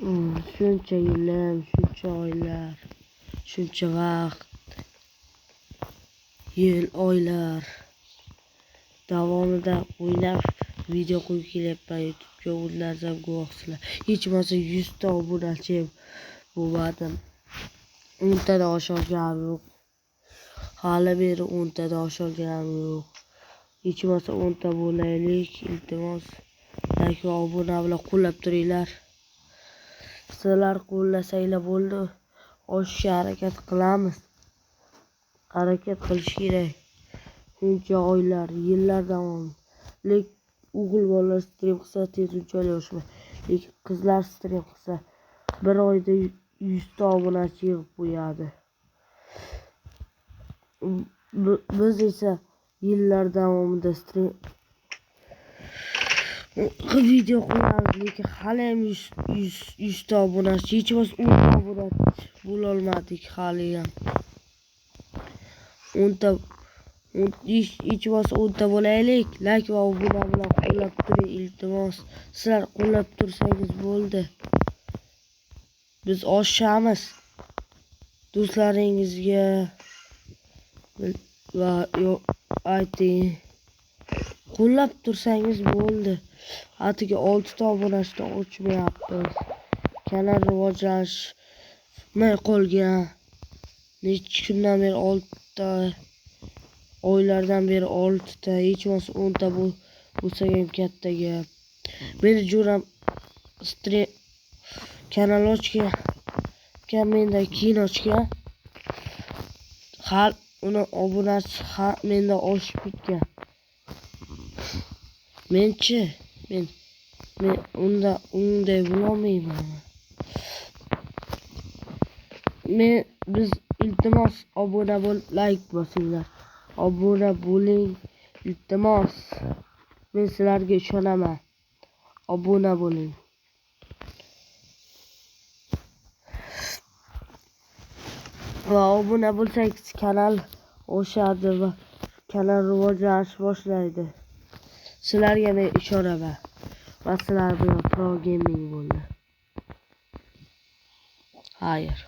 Shuncha yillar, shuncha oylar, shuncha vaqt, yil, oylar davomida o'ynab video qo'yib kelyapman YouTube'ga. O'zlaringiz guvohsizlar. Hech bo'lmasa 100 ta obunachi bo'lmadim. 10 tadan oshirganim yo'q. Hali beri 10 tadan oshirganim yo'q. Hech bo'lmasa 10 ta bo'laylik, iltimos. Like va obuna bilan qo'llab turinglar. Sizlar qo'llasanglar bo'ldi. Oshishga harakat qilamiz. Harakat qilish kerak. Shuncha oylar, yillar davomida. Lekin o'g'il bolalar stream qilsa tez unchalik oshmaydi. Lekin qizlar stream qilsa bir oyda 100 ta obunachi yig'ib qo'yadi. Biz esa yillar davomida stream video qo'yamiz, lekin hali ham 100 ta obunachi, hech bo'lmasa 10 ta obunachi bo'lolmadik hali ham. 10 ta hech bo'lmasa 10 ta bo'laylik. Like va obuna bilan qo'llab turing, iltimos. Sizlar qo'llab tursangiz bo'ldi. Biz oshamiz. Do'stlaringizga va ayting. Qo'llab tursangiz bo'ldi. Atigi 6 ta obunachidan ochmayapmiz. Kanal rivojlanmay qolgan. Necha kundan beri 6 ta, oylardan beri 6 ta, hech bo'lmasa 10 ta bo'lsa ham katta gap. Meni jo'ram kanal ochgan, mendan keyin ochgan. Har uni obunachi mendan oshib ketgan. Men unday bo'lolmayman. Biz iltimos obuna bo'lib, like bosinglar. Obuna bo'ling, iltimos. Men sizlarga ishonaman. Obuna bo'ling. Va obuna bo'lsangiz kanal oshadi va kanal rivojlanish boshlaydi. Sizlarga men ishonaman. Va sizlar bilan pro gaming bo'ldi. Xayr.